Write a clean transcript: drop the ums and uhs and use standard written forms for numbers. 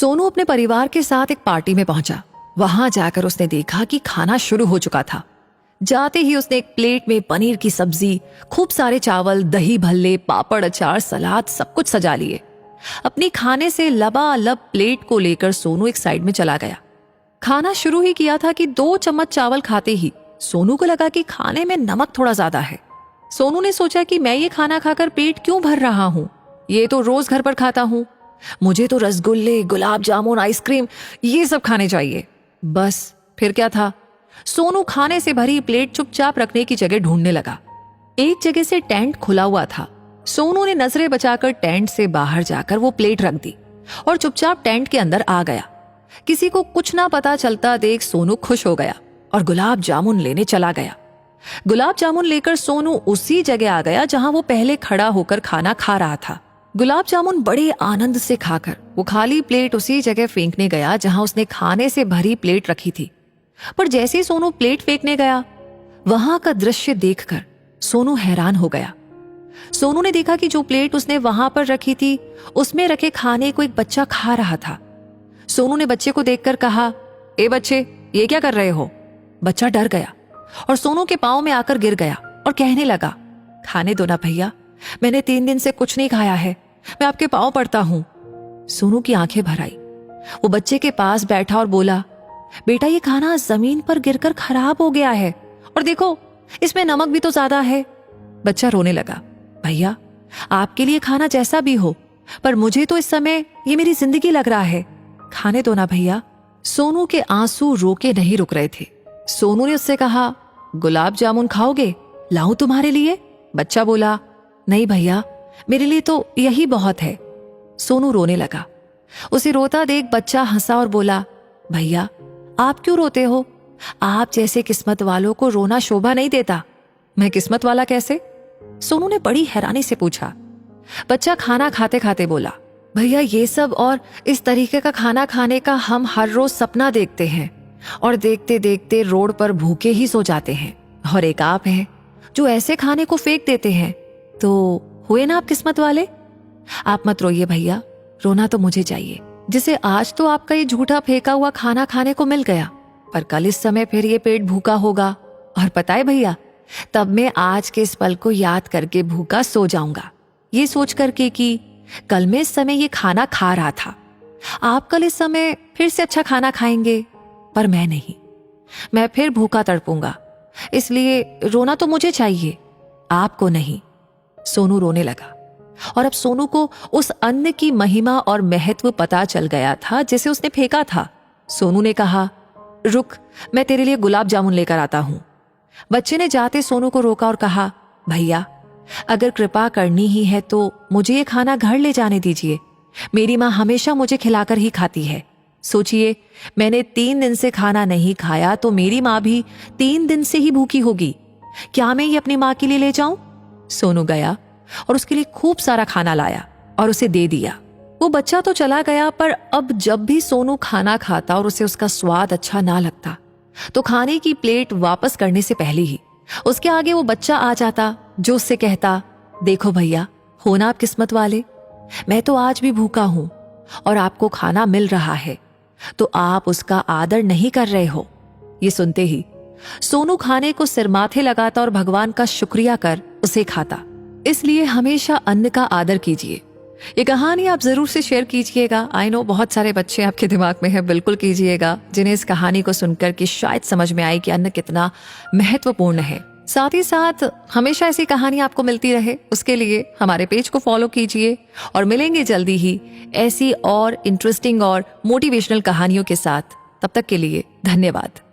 सोनू अपने परिवार के साथ एक पार्टी में पहुंचा। वहां जाकर उसने देखा कि खाना शुरू हो चुका था। जाते ही उसने एक प्लेट में पनीर की सब्जी, खूब सारे चावल, दही भल्ले, पापड़, अचार, सलाद सब कुछ सजा लिए। अपनी खाने से लबालब प्लेट को लेकर सोनू एक साइड में चला गया। खाना शुरू ही किया था कि 2 चम्मच चावल खाते ही सोनू को लगा कि खाने में नमक थोड़ा ज्यादा है। सोनू ने सोचा कि मैं ये खाना खाकर पेट क्यों भर रहा हूं, ये तो रोज घर पर खाता हूं, मुझे तो रसगुल्ले, गुलाब जामुन, आइसक्रीम ये सब खाने चाहिए। बस फिर क्या था, सोनू खाने से भरी प्लेट चुपचाप रखने की जगह ढूंढने लगा। एक जगह से टेंट खुला हुआ था। सोनू ने नजरें बचाकर टेंट से बाहर जाकर वो प्लेट रख दी और चुपचाप टेंट के अंदर आ गया। किसी को कुछ ना पता चलता देख सोनू खुश हो गया और गुलाब जामुन लेने चला गया। गुलाब जामुन लेकर सोनू उसी जगह आ गया जहां वो पहले खड़ा होकर खाना खा रहा था। गुलाब जामुन बड़े आनंद से खाकर वो खाली प्लेट उसी जगह फेंकने गया जहां उसने खाने से भरी प्लेट रखी थी। पर जैसे ही सोनू प्लेट फेंकने गया, वहां का दृश्य देखकर सोनू हैरान हो गया। सोनू ने देखा कि जो प्लेट उसने वहां पर रखी थी, उसमें रखे खाने को एक बच्चा खा रहा था। सोनू ने बच्चे को देखकर कहा, ए बच्चे, ये क्या कर रहे हो? बच्चा डर गया और सोनू के पांव में आकर गिर गया और कहने लगा, खाने दो ना भैया, मैंने 3 दिन से कुछ नहीं खाया है, मैं आपके पांव पड़ता हूं। सोनू की आंखें भर आई। वो बच्चे के पास बैठा और बोला, बेटा ये खाना जमीन पर गिरकर खराब हो गया है और देखो इसमें नमक भी तो ज्यादा है। बच्चा रोने लगा, भैया आपके लिए खाना जैसा भी हो, पर मुझे तो इस समय ये मेरी जिंदगी लग रहा है, खाने दो ना भैया। सोनू के आंसू रोके नहीं रुक रहे थे। सोनू ने उससे कहा, गुलाब जामुन खाओगे, लाऊं तुम्हारे लिए? बच्चा बोला, नहीं भैया, मेरे लिए तो यही बहुत है। सोनू रोने लगा। उसे रोता देख बच्चा हंसा और बोला, भैया आप क्यों रोते हो? आप जैसे किस्मत वालों को रोना शोभा नहीं देता। मैं किस्मत वाला कैसे? सोनू ने बड़ी हैरानी से पूछा। बच्चा खाना खाते खाते बोला, भैया ये सब और इस तरीके का खाना खाने का हम हर रोज सपना देखते हैं और देखते देखते रोड पर भूखे ही सो जाते हैं, और एक आप हैं जो ऐसे खाने को फेंक देते हैं। तो हुए ना आप किस्मत वाले? आप मत रोइए भैया, रोना तो मुझे चाहिए, जिसे आज तो आपका ये झूठा फेंका हुआ खाना खाने को मिल गया, पर कल इस समय फिर ये पेट भूखा होगा, और पता है भैया, तब मैं आज के इस पल को याद करके भूखा सो जाऊंगा, ये सोच करके कि कल मैं इस समय ये खाना खा रहा था। आप कल इस समय फिर से अच्छा खाना खाएंगे, पर मैं नहीं, मैं फिर भूखा तड़पूंगा, इसलिए रोना तो मुझे चाहिए, आपको नहीं। सोनू रोने लगा और अब सोनू को उस अन्न की महिमा और महत्व पता चल गया था जिसे उसने फेंका था। सोनू ने कहा, रुक, मैं तेरे लिए गुलाब जामुन लेकर आता हूं। बच्चे ने जाते सोनू को रोका और कहा, भैया अगर कृपा करनी ही है तो मुझे ये खाना घर ले जाने दीजिए, मेरी माँ हमेशा मुझे खिलाकर ही खाती है। सोचिए, मैंने 3 दिन से खाना नहीं खाया तो मेरी माँ भी 3 दिन से ही भूखी होगी, क्या मैं ये अपनी माँ के लिए ले जाऊं? सोनू गया और उसके लिए खूब सारा खाना लाया और उसे दे दिया। वो बच्चा तो चला गया, पर अब जब भी सोनू खाना खाता और उसे उसका स्वाद अच्छा ना लगता, तो खाने की प्लेट वापस करने से पहले ही उसके आगे वो बच्चा आ जाता जो उससे कहता, देखो भैया, हो ना आप किस्मत वाले, मैं तो आज भी भूखा हूं और आपको खाना मिल रहा है, तो आप उसका आदर नहीं कर रहे हो। ये सुनते ही सोनू खाने को सिर माथे लगाता और भगवान का शुक्रिया कर उसे खाता। इसलिए हमेशा अन्न का आदर कीजिए। ये कहानी आप जरूर से शेयर कीजिएगा। आई नो बहुत सारे बच्चे आपके दिमाग में है, बिल्कुल कीजिएगा, जिन्हें इस कहानी को सुनकर कि शायद समझ में आए कि अन्न कितना महत्वपूर्ण है। साथ ही साथ हमेशा ऐसी कहानी आपको मिलती रहे, उसके लिए हमारे पेज को फॉलो कीजिए और मिलेंगे जल्दी ही ऐसी और इंटरेस्टिंग और मोटिवेशनल कहानियों के साथ। तब तक के लिए धन्यवाद।